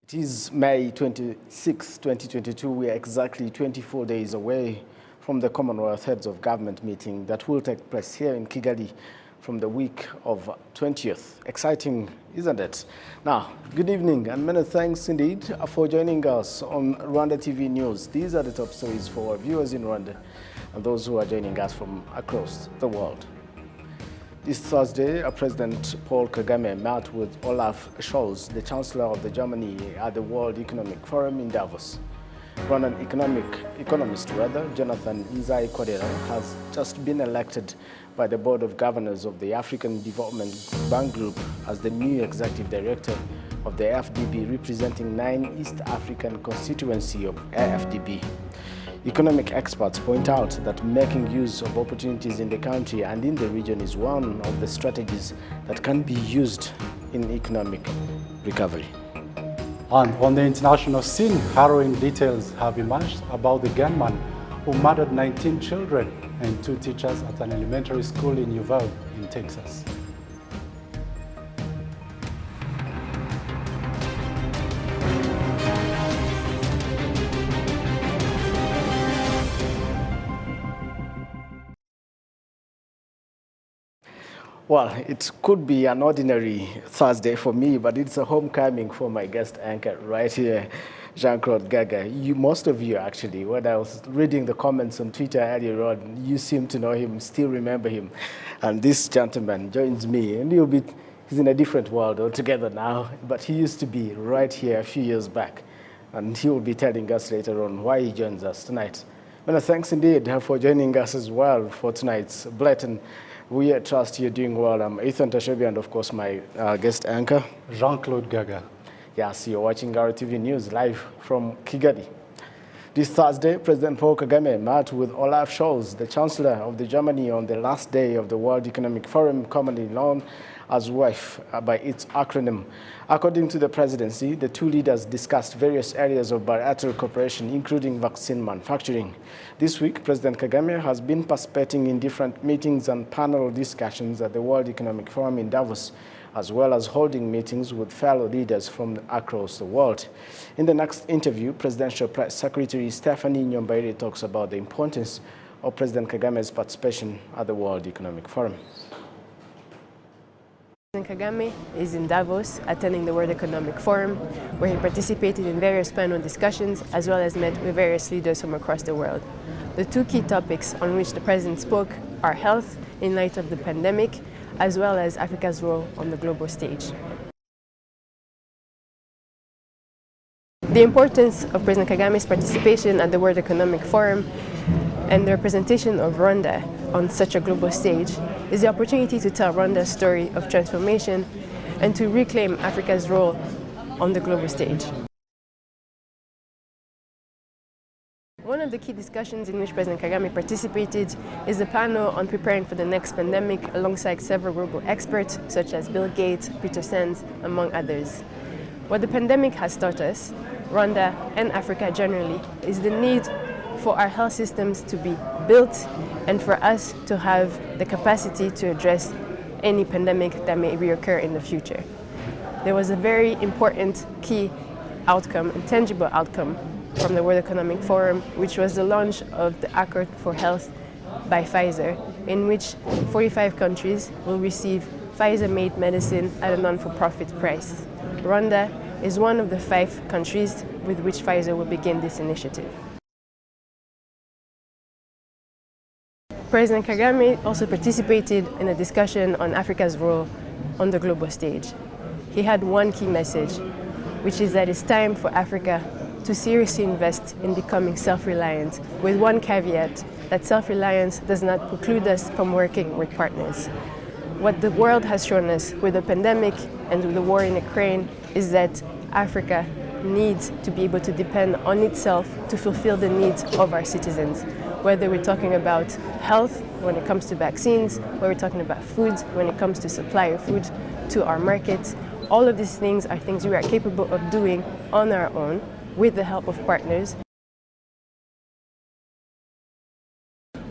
It is May 26, 2022. We are exactly 24 days away from the Commonwealth Heads of Government meeting that will take place here in Kigali from the week of 20th. Exciting, isn't it? Now, good evening and many thanks indeed for joining us on RwandaTV News. These are the top stories for our viewers in Rwanda and those who are joining us from across the world. This Thursday, President Paul Kagame met with Olaf Scholz, the Chancellor of Germany, at the World Economic Forum in Davos. Rwandan economist Jonathan Izai Kodera has just been elected by the Board of Governors of the African Development Bank Group as the new Executive Director of the AfDB, representing 9 East African constituency of AfDB. Economic experts point out that making use of opportunities in the country and in the region is one of the strategies that can be used in economic recovery. And on the international scene, harrowing details have emerged about the gunman who murdered 19 children and 2 teachers at an elementary school in Uvalde in Texas. Well, it could be an ordinary Thursday for me, but it's a homecoming for my guest anchor right here, Jean-Claude Gaga. Most of you actually, when I was reading the comments on Twitter earlier on, you seem to know him, still remember him. And this gentleman joins me, and he's in a different world altogether now, but he used to be right here a few years back. And he will be telling us later on why he joins us tonight. Well, thanks indeed for joining us as well for tonight's Bulletin. We trust you're doing well. I'm Ethan Tashebi, and of course my guest anchor, Jean-Claude Gaga. Yes, you're watching RwandaTV News live from Kigali. This Thursday, President Paul Kagame met with Olaf Scholz, the Chancellor of Germany, on the last day of the World Economic Forum, commonly known as WEF by its acronym. According to the presidency, the two leaders discussed various areas of bilateral cooperation, including vaccine manufacturing. This week, President Kagame has been participating in different meetings and panel discussions at the World Economic Forum in Davos, as well as holding meetings with fellow leaders from across the world. In the next interview, Presidential Press Secretary Stephanie Nyombaire talks about the importance of President Kagame's participation at the World Economic Forum. President Kagame is in Davos attending the World Economic Forum, where he participated in various panel discussions as well as met with various leaders from across the world. The 2 key topics on which the president spoke are health in light of the pandemic, as well as Africa's role on the global stage. The importance of President Kagame's participation at the World Economic Forum and the representation of Rwanda on such a global stage is the opportunity to tell Rwanda's story of transformation and to reclaim Africa's role on the global stage. One of the key discussions in which President Kagame participated is the panel on preparing for the next pandemic alongside several global experts such as Bill Gates, Peter Sands, among others. What the pandemic has taught us, Rwanda and Africa generally, is the need for our health systems to be built and for us to have the capacity to address any pandemic that may reoccur in the future. There was a very important key outcome, a tangible outcome from the World Economic Forum, which was the launch of the Accord for Health by Pfizer, in which 45 countries will receive Pfizer-made medicine at a non-for-profit price. Rwanda is one of the 5 countries with which Pfizer will begin this initiative. President Kagame also participated in a discussion on Africa's role on the global stage. He had one key message, which is that it's time for Africa to seriously invest in becoming self-reliant, with one caveat, that self-reliance does not preclude us from working with partners. What the world has shown us with the pandemic and with the war in Ukraine is that Africa needs to be able to depend on itself to fulfill the needs of our citizens. Whether we're talking about health when it comes to vaccines, whether we're talking about food when it comes to supply of food to our markets, all of these things are things we are capable of doing on our own with the help of partners.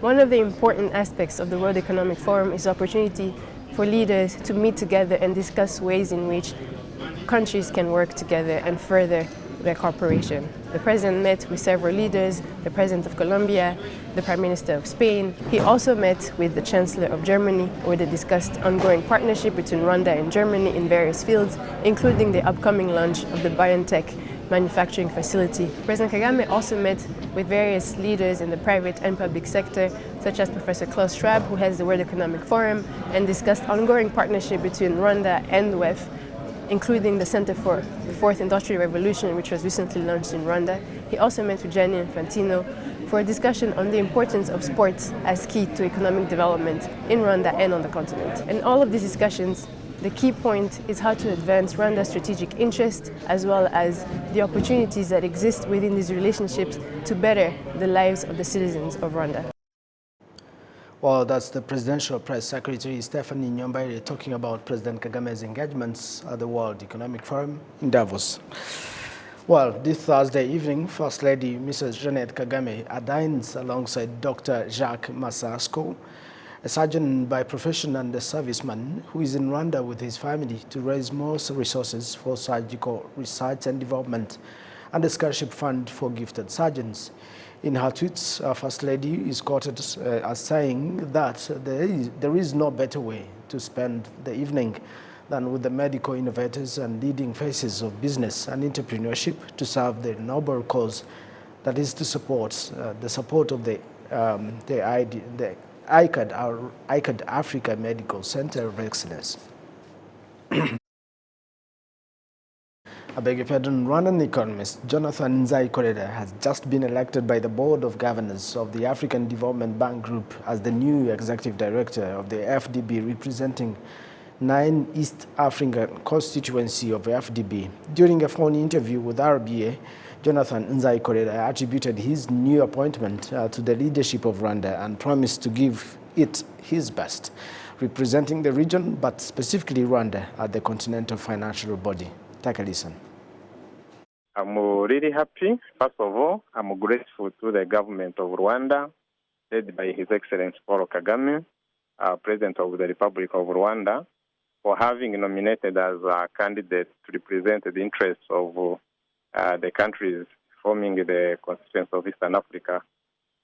One of the important aspects of the World Economic Forum is the opportunity for leaders to meet together and discuss ways in which countries can work together and further their cooperation. The president met with several leaders, the president of Colombia, the prime minister of Spain. He also met with the chancellor of Germany, where they discussed ongoing partnership between Rwanda and Germany in various fields, including the upcoming launch of the biotech manufacturing facility. President Kagame also met with various leaders in the private and public sector, such as Professor Klaus Schwab, who heads the World Economic Forum, and discussed ongoing partnership between Rwanda and the WEF, including the Center for the Fourth Industrial Revolution, which was recently launched in Rwanda. He also met with Gianni Infantino for a discussion on the importance of sports as key to economic development in Rwanda and on the continent. In all of these discussions, the key point is how to advance Rwanda's strategic interest, as well as the opportunities that exist within these relationships to better the lives of the citizens of Rwanda. Well, that's the Presidential Press Secretary Stephanie Nyombaire talking about President Kagame's engagements at the World Economic Forum in Davos. Well, this Thursday evening, First Lady Mrs. Jeanette Kagame dines alongside Dr. Jacques Massasko, a surgeon by profession and a serviceman who is in Rwanda with his family to raise more resources for surgical research and development and a scholarship fund for gifted surgeons. In her tweets, First Lady is quoted as saying that there is no better way to spend the evening than with the medical innovators and leading faces of business and entrepreneurship to serve the noble cause that is to support the support of the ICAD Africa Medical Center of Excellence. I beg your pardon, Rwandan economist Jonathan Nzai-Koreda has just been elected by the Board of Governors of the African Development Bank Group as the new executive director of the FDB, representing 9 East African constituency of FDB. During a phone interview with RBA, Jonathan Nzai-Koreda attributed his new appointment to the leadership of Rwanda and promised to give it his best, representing the region, but specifically Rwanda at the Continental Financial Body. Take a listen. I'm really happy. First of all, I'm grateful to the government of Rwanda, led by His Excellency Paul Kagame, President of the Republic of Rwanda, for having nominated as a candidate to represent the interests of the countries forming the constituents of Eastern Africa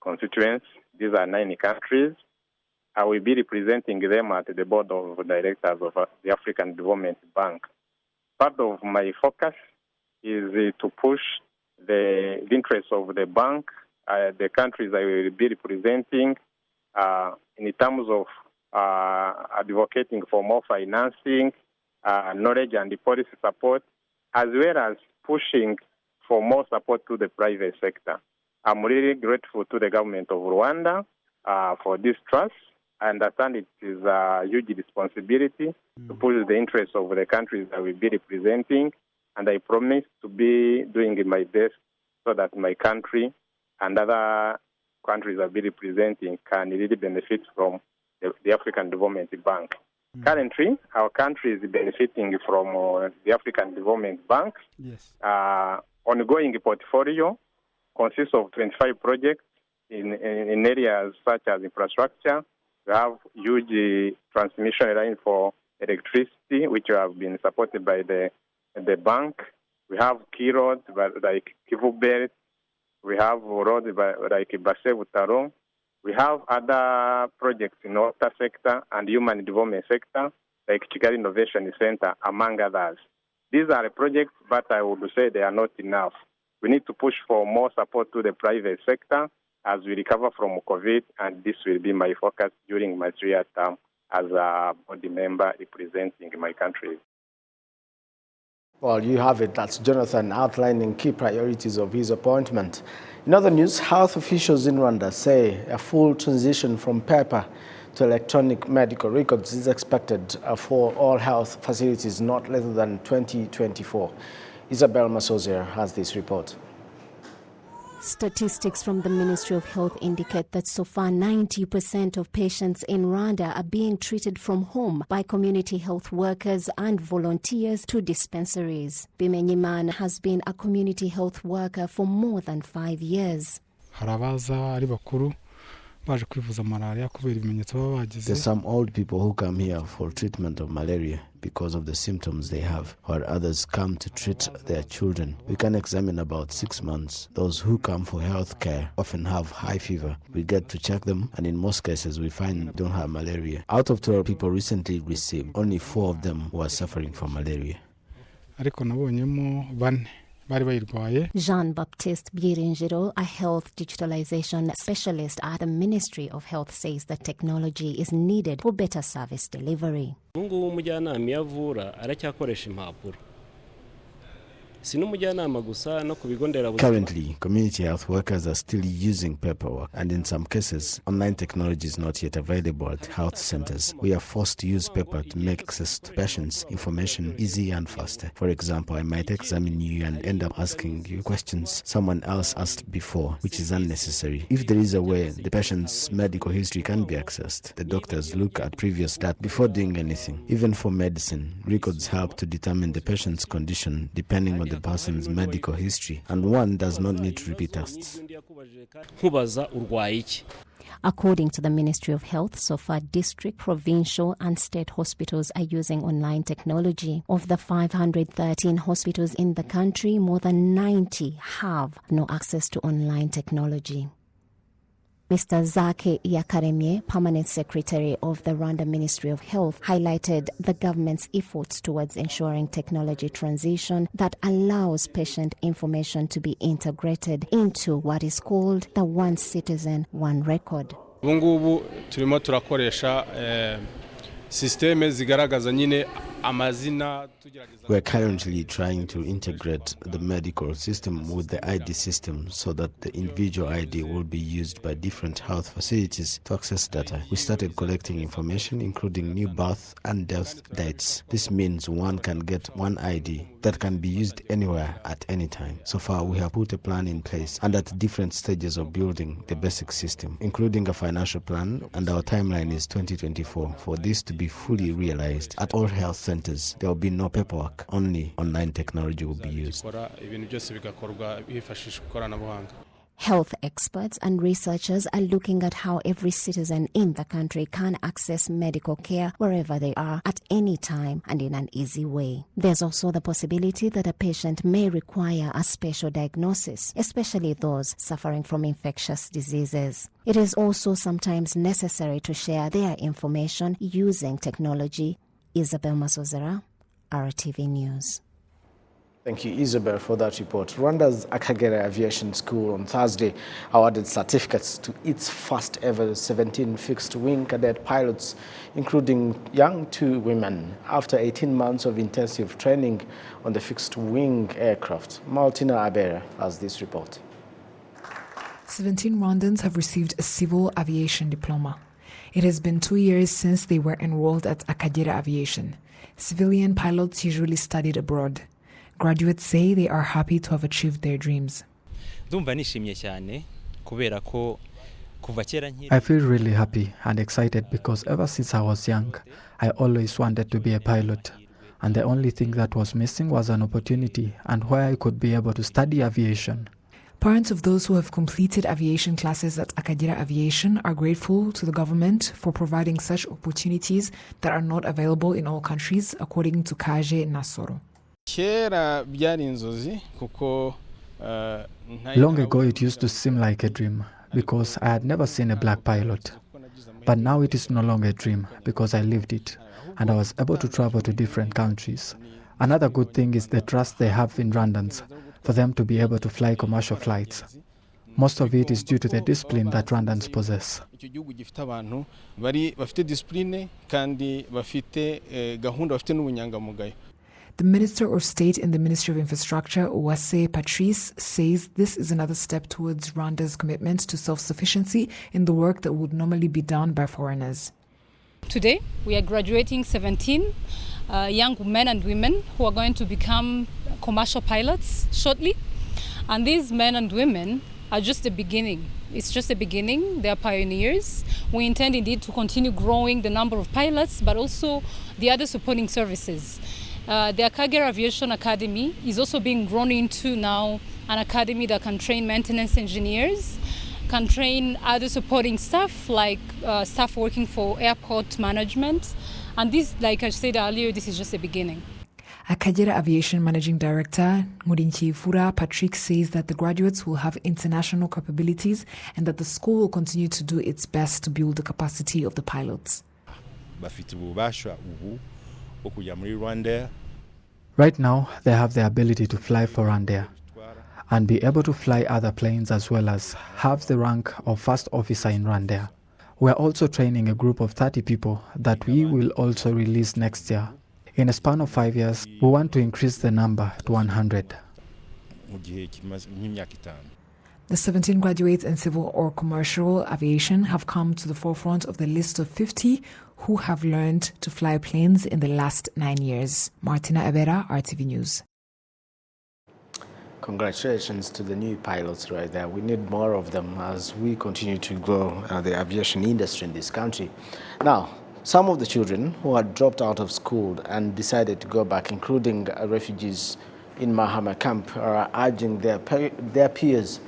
constituents. These are 9 countries. I will be representing them at the board of directors of the African Development Bank. Part of my focus is to push the interests of the bank, the countries I will be representing, in terms of advocating for more financing, knowledge and policy support, as well as pushing for more support to the private sector. I'm really grateful to the government of Rwanda for this trust. I understand it is a huge responsibility to push the interests of the countries that we will be representing, and I promise to be doing my best so that my country and other countries I will be representing can really benefit from the African Development Bank. Currently, our country is benefiting from the African Development Bank. Yes. Ongoing portfolio consists of 25 projects in areas such as infrastructure. We have huge transmission line for electricity, which have been supported by the bank. We have key roads like Kivu Belt. We have roads like Basse-Butaro. We have other projects in the water sector and human development sector, like Kigali Innovation Center, among others. These are projects, but I would say they are not enough. We need to push for more support to the private sector as we recover from COVID, and this will be my focus during my 3-year term as a body member representing my country. Well, you have it. That's Jonathan outlining key priorities of his appointment. In other news, health officials in Rwanda say a full transition from paper to electronic medical records is expected for all health facilities not later than 2024. Isabel Masozier has this report. Statistics from the Ministry of Health indicate that so far 90% of patients in Rwanda are being treated from home by community health workers and volunteers to dispensaries. Bimenyimana has been a community health worker for more than 5 years. Harabaza ari bakuru baje kwivuza malaria kubera ibimenyetso baba bagize. There's some old people who come here for treatment of malaria because of the symptoms they have, while others come to treat their children. We can examine about 6 months. Those who come for health care often have high fever. We get to check them, and in most cases we find they don't have malaria. Out of 12 people recently received, only 4 of them were suffering from malaria. Ariko nabonyemo 4 bari bayirwaye. Jean-Baptiste Byiringiro, a health digitalization specialist at the Ministry of Health, says that technology is needed for better service delivery. Mungu umujyanama yavura aracyakoresha impapuro. Currently, community health workers are still using paperwork, and in some cases, online technology is not yet available at health centers. We are forced to use paper to make access to patients' information easy and faster. For example, I might examine you and end up asking you questions someone else asked before, which is unnecessary. If there is a way the patient's medical history can be accessed, the doctors look at previous data before doing anything. Even for medicine, records help to determine the patient's condition depending on the person's medical history, and one does not need to repeat tests. According to the Ministry of Health, so far district, provincial and state hospitals are using online technology. Of the 513 hospitals in the country, more than 90 have no access to online technology. Mr. Zake Yakaremye, Permanent Secretary of the Rwanda Ministry of Health, highlighted the government's efforts towards ensuring technology transition that allows patient information to be integrated into what is called the One Citizen, One Record. Ubungubu turimo turakoresha systeme zigaragaza nyine amazina. We're currently trying to integrate the medical system with the ID system so that the individual ID will be used by different health facilities to access data. We started collecting information including new birth and death dates. This means one can get one ID that can be used anywhere at any time. So far, we have put a plan in place and at different stages of building the basic system, including a financial plan, and our timeline is 2024 for this to be fully realized. At all health centers, there will be no paperwork, only online technology will be used. Health experts and researchers are looking at how every citizen in the country can access medical care wherever they are at any time and in an easy way. There's also the possibility that a patient may require a special diagnosis, especially those suffering from infectious diseases. It is also sometimes necessary to share their information using technology. Isabel Masozera, RTV News. Thank you, Isabel, for that report. Rwanda's Akagera Aviation School on Thursday awarded certificates to its first ever 17 fixed-wing cadet pilots, including young 2 women, after 18 months of intensive training on the fixed-wing aircraft. Martina Abera has this report. 17 Rwandans have received a civil aviation diploma. It has been 2 years since they were enrolled at Akagera Aviation. Civilian pilots usually studied abroad. Graduates say they are happy to have achieved their dreams. I feel really happy and excited because ever since I was young, I always wanted to be a pilot. And the only thing that was missing was an opportunity and where I could be able to study aviation. Parents of those who have completed aviation classes at Akagera Aviation are grateful to the government for providing such opportunities that are not available in all countries, according to Kaje Nasoro. Long ago it used to seem like a dream because I had never seen a black pilot. But now it is no longer a dream because I lived it and I was able to travel to different countries. Another good thing is the trust they have in Rwandans for them to be able to fly commercial flights. Most of it is due to the discipline that Rwandans possess. The Minister of State in the Ministry of Infrastructure, Uwase Patrice, says this is another step towards Rwanda's commitment to self-sufficiency in the work that would normally be done by foreigners. Today, we are graduating 17 young men and women who are going to become commercial pilots shortly. And these men and women are just the beginning. It's just the beginning. They are pioneers. We intend indeed to continue growing the number of pilots, but also the other supporting services. The Akagera Aviation Academy is also being grown into now an academy that can train maintenance engineers, can train other supporting staff, like staff working for airport management. And this, like I said earlier, this is just the beginning. Akagera Aviation Managing Director Murinchifura Patrick says that the graduates will have international capabilities and that the school will continue to do its best to build the capacity of the pilots. Right now, they have the ability to fly for Rwanda and be able to fly other planes as well as have the rank of first officer in Rwanda. We are also training a group of 30 people that we will also release next year. In a span of 5 years, we want to increase the number to 100. The 17 graduates in civil or commercial aviation have come to the forefront of the list of 50 who have learned to fly planes in the last 9 years. Martina Ebera, RTV News. Congratulations to the new pilots right there. We need more of them as we continue to grow the aviation industry in this country. Now, some of the children who had dropped out of school and decided to go back, including refugees in Mahama camp, are urging their peers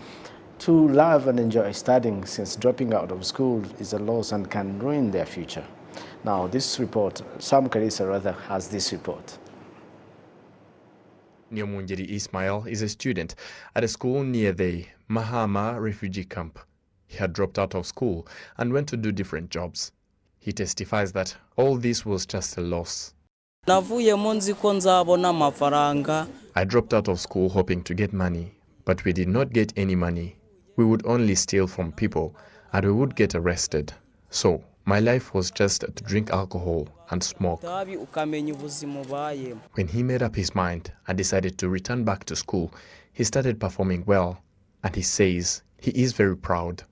to love and enjoy studying, since dropping out of school is a loss and can ruin their future. Now, this report, Sam Karisa rather, has this report. Nyomunjeri Ismail is a student at a school near the Mahama refugee camp. He had dropped out of school and went to do different jobs. He testifies that all this was just a loss. I dropped out of school hoping to get money, but we did not get any money. We would only steal from people and we would get arrested. So my life was just to drink alcohol and smoke. When he made up his mind and decided to return back to school, he started performing well, and he says he is very proud.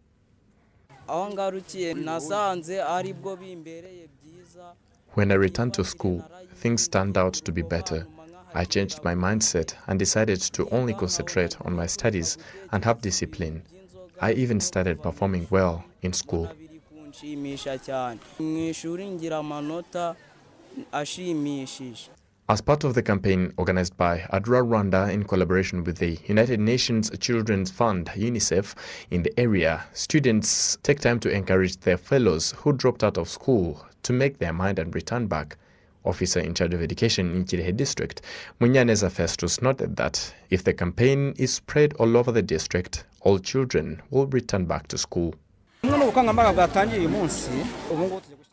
When I returned to school, things turned out to be better. I changed my mindset and decided to only concentrate on my studies and have discipline. I even started performing well in school. As part of the campaign organized by Rwanda in collaboration with the United Nations Children's Fund, UNICEF, in the area, students take time to encourage their fellows who dropped out of school to make their mind and return back. Officer in charge of education in Kirehe district, Munyaneza Festus, noted that if the campaign is spread all over the district, all children will return back to school.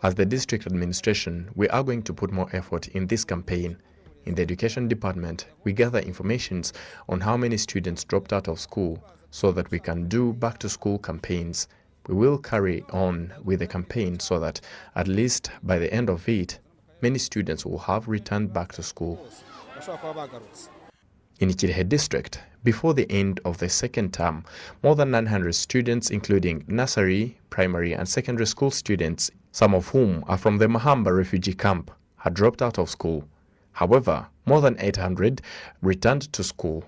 As the district administration, we are going to put more effort in this campaign. In the education department, we gather information on how many students dropped out of school so that we can do back-to-school campaigns. We will carry on with the campaign so that at least by the end of it, many students will have returned back to school. In Kirehe district, before the end of the second term, more than 900 students, including nursery, primary and secondary school students, some of whom are from the Mahamba refugee camp, had dropped out of school. However, more than 800 returned to school.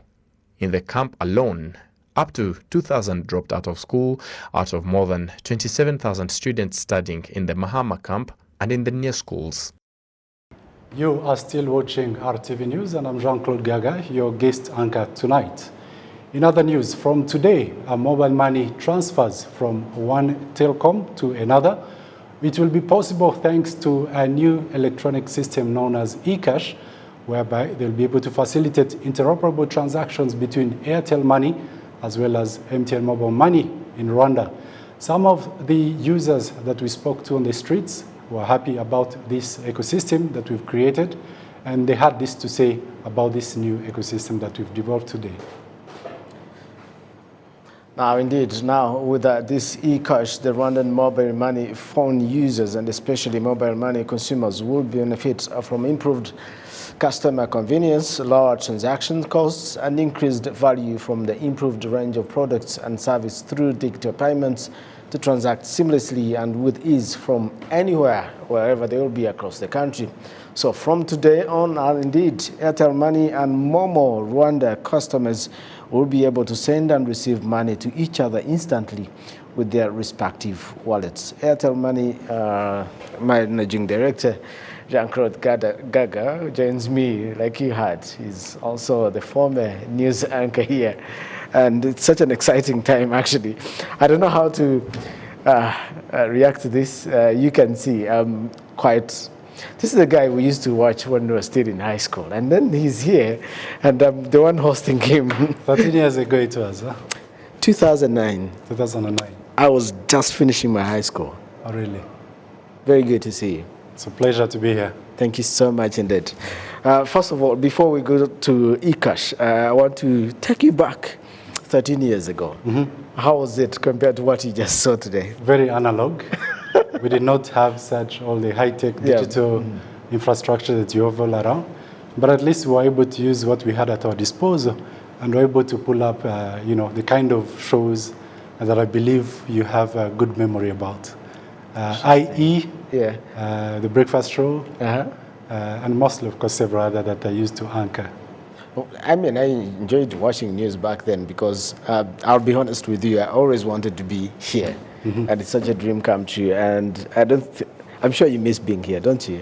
In the camp alone, up to 2,000 dropped out of school out of more than 27,000 students studying in the Mahama camp and in the near schools. You are still watching RTV News, and I'm Jean-Claude Gaga, your guest anchor tonight. In other news, from today, mobile money transfers from one telecom to another. It will be possible thanks to a new electronic system known as eCash, whereby they'll be able to facilitate interoperable transactions between Airtel Money as well as MTN Mobile Money in Rwanda. Some of the users that we spoke to on the streets were happy about this ecosystem that we've created, and they had this to say about this new ecosystem that we've developed today. Now, indeed, now with this eCash, the Rwandan mobile money phone users and especially mobile money consumers will benefit from improved customer convenience, lower transaction costs, and increased value from the improved range of products and service through digital payments to transact seamlessly and with ease from anywhere, wherever they will be across the country. So from today on, indeed, Airtel Money and Momo Rwanda customers will be able to send and receive money to each other instantly with their respective wallets. Airtel Money Managing Director Jean-Claude Gaga joins me like you heard. He's also the former news anchor here and it's such an exciting time, actually. I don't know how to react to this. You can see this is the guy we used to watch when we were still in high school, and then he's here, and I'm the one hosting him. 13 years ago it was, huh? 2009. 2009. I was just finishing my high school. Oh, really? Very good to see you. It's a pleasure to be here. Thank you so much indeed. First of all, before we go to eCash, I want to take you back 13 years ago. How was it compared to what you just saw today? Very analog. We did not have such all the high-tech digital infrastructure that you have all around, but at least we were able to use what we had at our disposal, and we're able to pull up, the kind of shows that I believe you have a good memory about, i.e., the breakfast show, and mostly, of course, several other that I used to anchor. Well, I mean, I enjoyed watching news back then because I'll be honest with you, I always wanted to be here. And it's such a dream come true, and I'm sure you miss being here, don't you?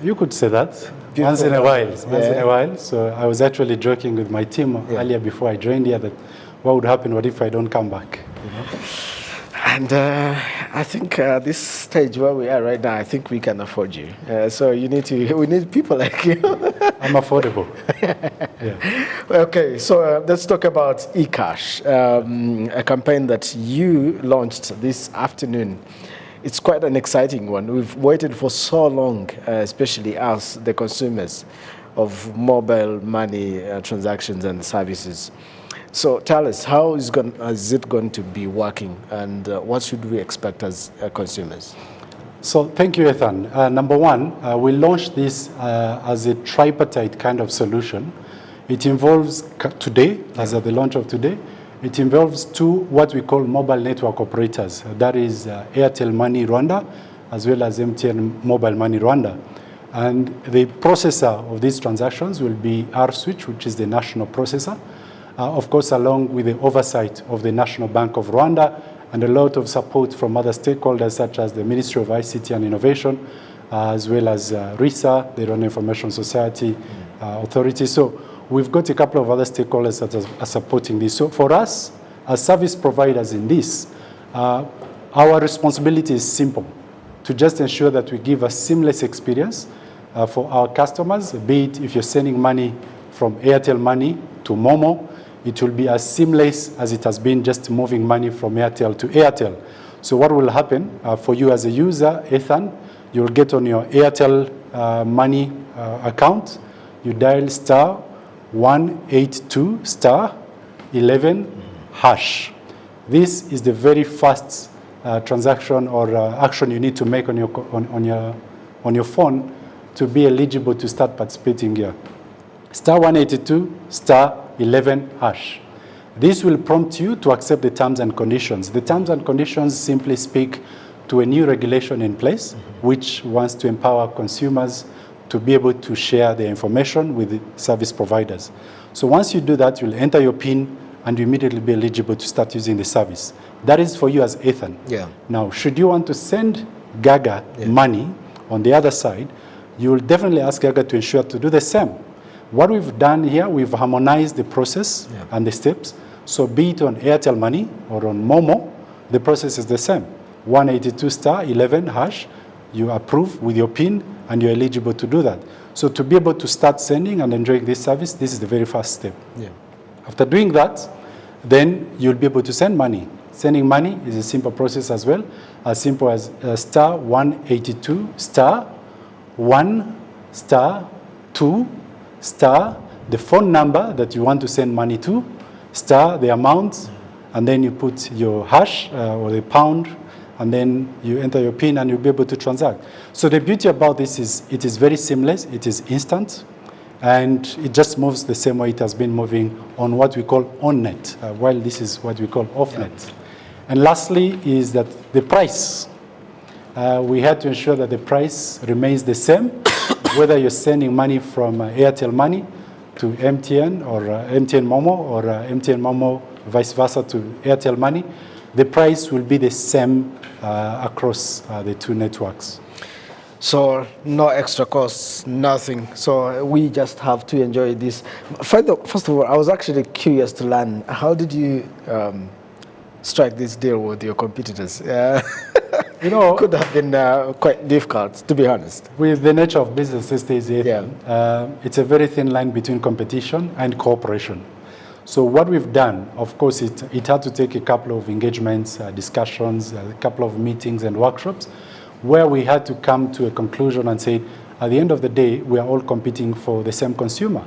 You could say that. Once in a while. So I was actually joking with my team earlier before I joined here that what would happen, what if I don't come back? And I think this stage where we are right now, I think we can afford you. So we need people like you. I'm affordable. Okay, so let's talk about eCash, a campaign that you launched this afternoon. It's quite an exciting one. We've waited for so long, especially us, the consumers, of mobile money transactions and services. So tell us, how is it going to be working, and what should we expect as consumers? So thank you, Ethan. Number one, we launched this as a tripartite kind of solution. It involves today, as at the launch of today, it involves two what we call mobile network operators. That is Airtel Money Rwanda, as well as MTN Mobile Money Rwanda. And the processor of these transactions will be RSwitch, which is the national processor. Of course, along with the oversight of the National Bank of Rwanda and a lot of support from other stakeholders such as the Ministry of ICT and Innovation, as well as RISA, the Rwanda Information Society Authority. So we've got a couple of other stakeholders that are supporting this. So for us, as service providers in this, our responsibility is simple, to just ensure that we give a seamless experience for our customers, be it if you're sending money from Airtel Money to Momo, it will be as seamless as it has been just moving money from Airtel to Airtel. So what will happen for you as a user, Ethan, you'll get on your Airtel Money account, you dial star 182 star 11 hash. This is the very first transaction or action you need to make on your phone to be eligible to start participating here. Star 182 star 11 hash. This will prompt you to accept the terms and conditions. The terms and conditions simply speak to a new regulation in place, which wants to empower consumers to be able to share their information with the service providers. So once you do that, you'll enter your PIN and you immediately be eligible to start using the service. That is for you as Ethan. Now, should you want to send Gaga money on the other side, you will definitely ask Gaga to ensure to do the same. What we've done here, we've harmonized the process and the steps. So be it on Airtel Money or on Momo, the process is the same. 182 star 11 hash, you approve with your PIN and you're eligible to do that. So to be able to start sending and enjoying this service, this is the very first step. After doing that, then you'll be able to send money. Sending money is a simple process as well, as simple as star 182 star 1 star 2 star the phone number that you want to send money to, star the amount, and then you put your hash or the pound, and then you enter your PIN and you'll be able to transact. So the beauty about this is it is very seamless, it is instant, and it just moves the same way it has been moving on what we call on-net, while this is what we call off-net. And lastly is that the price. We had to ensure that the price remains the same, whether you're sending money from Airtel Money to MTN or MTN Momo or MTN Momo vice versa to Airtel Money, the price will be the same across the two networks. So no extra costs, nothing. So we just have to enjoy this. First of all, I was actually curious to learn, how did you strike this deal with your competitors? You know, could have been quite difficult, to be honest. With the nature of business these days, it's a very thin line between competition and cooperation. So what we've done, of course, it had to take a couple of engagements, discussions, a couple of meetings and workshops, where we had to come to a conclusion and say, at the end of the day, we are all competing for the same consumer.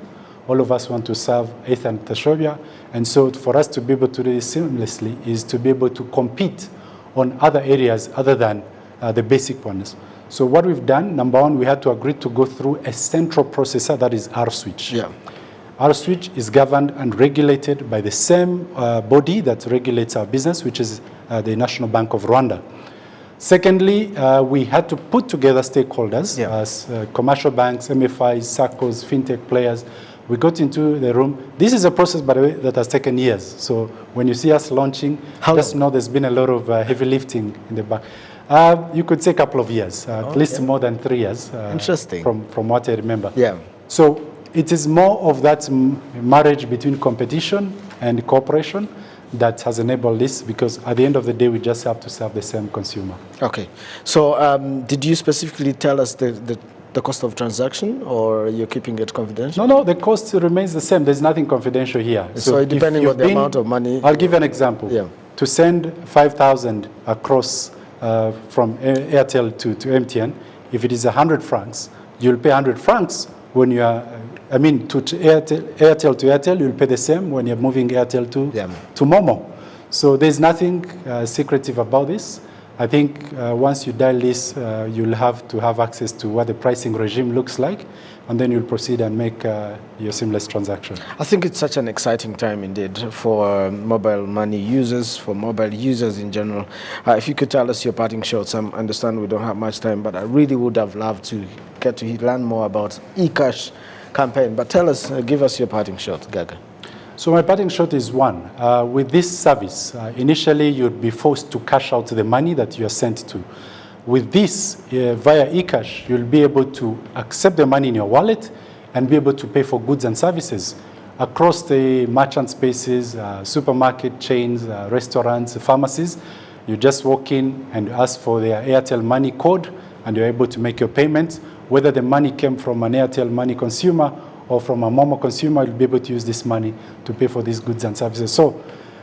All of us want to serve eighth and tertiary, and so for us to be able to do this seamlessly is to be able to compete on other areas other than the basic ones. So what we've done, number one, we had to agree to go through a central processor, that is R-Switch. Yeah. R-Switch is governed and regulated by the same body that regulates our business, which is the National Bank of Rwanda. Secondly, we had to put together stakeholders, as commercial banks, MFIs, SACCOs, fintech players. We got into the room. This is a process, by the way, that has taken years. So when you see us launching, just know there's been a lot of heavy lifting in the back. You could say a couple of years, at least more than 3 years. Interesting. From what I remember. Yeah. So it is more of that marriage between competition and cooperation that has enabled this, because at the end of the day, we just have to serve the same consumer. Okay. So did you specifically tell us the cost of transaction, or you're keeping it confidential? No, the cost remains the same. There's nothing confidential here. So depending on the amount of money. I'll give you an example. Yeah. To send 5,000 across from Airtel to MTN, if it is 100 francs, you'll pay 100 francs when you are, to Airtel to Airtel, you'll pay the same when you're moving Airtel to Momo. So there's nothing secretive about this. I think once you dial this, you'll have to have access to what the pricing regime looks like, and then you'll proceed and make your seamless transaction. I think it's such an exciting time indeed for mobile money users, for mobile users in general. If you could tell us your parting shots, I understand we don't have much time, but I really would have loved to get to learn more about eCash campaign. But tell us, give us your parting shot, Gaga. So my parting shot is one. With this service, initially you'd be forced to cash out the money that you are sent to. With this, via eCash, you'll be able to accept the money in your wallet and be able to pay for goods and services across the merchant spaces, supermarket chains, restaurants, pharmacies. You just walk in and ask for their Airtel Money code, and you're able to make your payments. Whether the money came from an Airtel Money consumer or from a Momo consumer, you'll be able to use this money to pay for these goods and services. So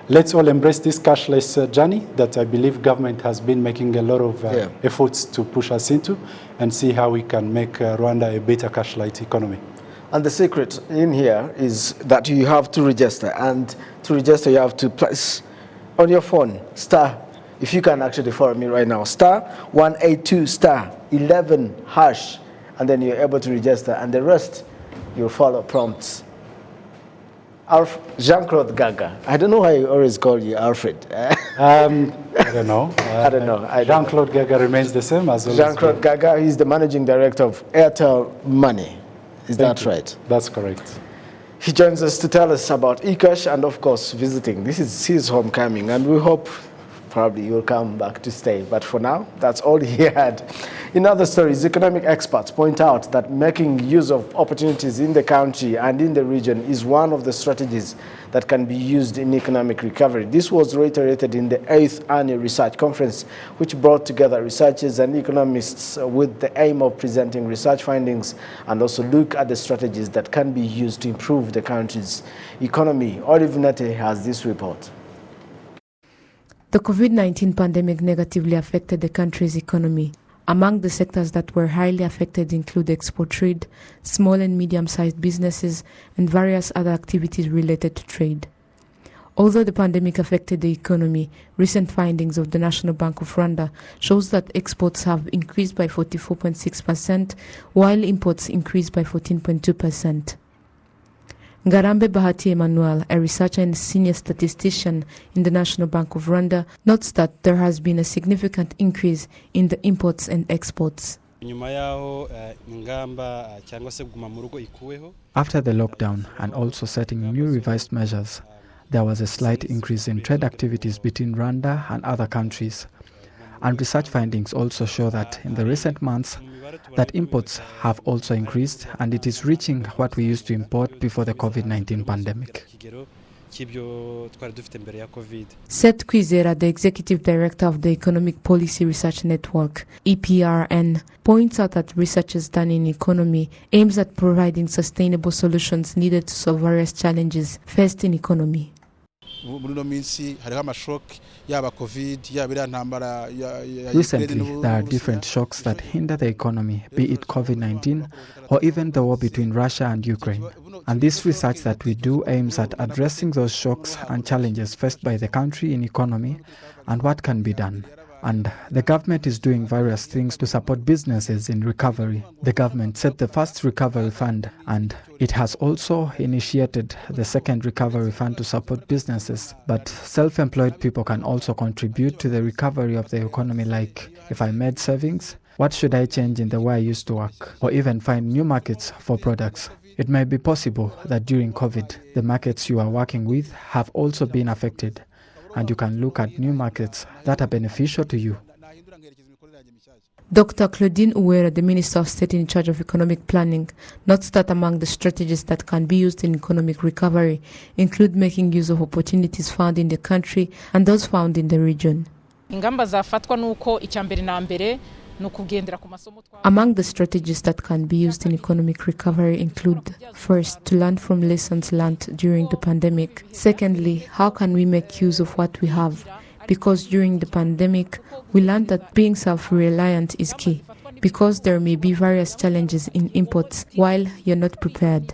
let's all embrace this cashless journey that I believe government has been making a lot of efforts to push us into, and see how we can make Rwanda a better cash-light economy. And the secret in here is that you have to register, and to register you have to press on your phone star, if you can actually follow me right now, star 182 star 11 hash, and then you're able to register, and the rest you follow prompts. Jean-Claude Gaga. I don't know why I always call you Alfred. I don't know. I don't know. Jean-Claude Gaga remains the same as always. Jean-Claude Gaga, he's the managing director of Airtel Money. Is that right? That's correct. He joins us to tell us about eCash and, of course, visiting. This is his homecoming, and we hope probably you'll come back to stay. But for now, that's all he had. In other stories, economic experts point out that making use of opportunities in the country and in the region is one of the strategies that can be used in economic recovery. This was reiterated in the 8th Annual Research Conference, which brought together researchers and economists with the aim of presenting research findings and also look at the strategies that can be used to improve the country's economy. Olive Nate has this report. The COVID-19 pandemic negatively affected the country's economy. Among the sectors that were highly affected include export trade, small and medium-sized businesses, and various other activities related to trade. Although the pandemic affected the economy, recent findings of the National Bank of Rwanda shows that exports have increased by 44.6%, while imports increased by 14.2%. Ngarambe Bahati Emmanuel, a researcher and senior statistician in the National Bank of Rwanda, notes that there has been a significant increase in the imports and exports. After the lockdown and also setting new revised measures, there was a slight increase in trade activities between Rwanda and other countries. And research findings also show that in the recent months, that imports have also increased and it is reaching what we used to import before the COVID-19 pandemic. Seth Kwizera, the Executive Director of the Economic Policy Research Network, EPRN, points out that research done in economy aims at providing sustainable solutions needed to solve various challenges faced in economy. Recently, there are different shocks that hinder the economy, be it COVID-19 or even the war between Russia and Ukraine. And this research that we do aims at addressing those shocks and challenges faced by the country in economy and what can be done. And the government is doing various things to support businesses in recovery. The government set the first recovery fund, and it has also initiated the second recovery fund to support businesses. But self-employed people can also contribute to the recovery of the economy, like if I made savings, what should I change in the way I used to work, or even find new markets for products. It may be possible that during COVID, the markets you are working with have also been affected, and you can look at new markets that are beneficial to you. Dr. Claudine Uwera, the Minister of State in charge of economic planning, notes that among the strategies that can be used in economic recovery include making use of opportunities found in the country and those found in the region. Among the strategies that can be used in economic recovery include, first, to learn from lessons learned during the pandemic. Secondly, how can we make use of what we have? Because during the pandemic, we learned that being self-reliant is key, because there may be various challenges in imports while you're not prepared.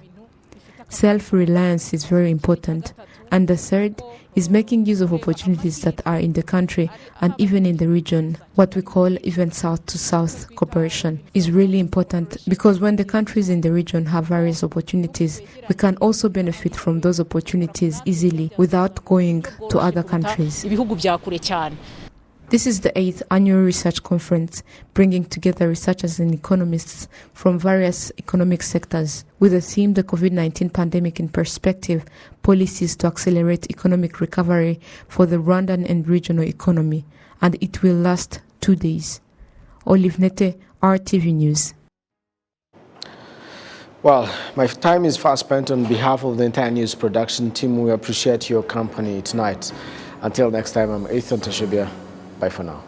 Self-reliance is very important. And the third is making use of opportunities that are in the country and even in the region. What we call even South-to-South cooperation is really important, because when the countries in the region have various opportunities, we can also benefit from those opportunities easily without going to other countries. This is the 8th annual research conference, bringing together researchers and economists from various economic sectors with the theme The COVID-19 Pandemic in Perspective, Policies to Accelerate Economic Recovery for the Rwandan and Regional Economy, and it will last 2 days. Olive Nete, RTV News. Well, my time is fast spent. On behalf of the entire news production team, we appreciate your company tonight. Until next time, I'm Ethan Tashibia. Bye for now.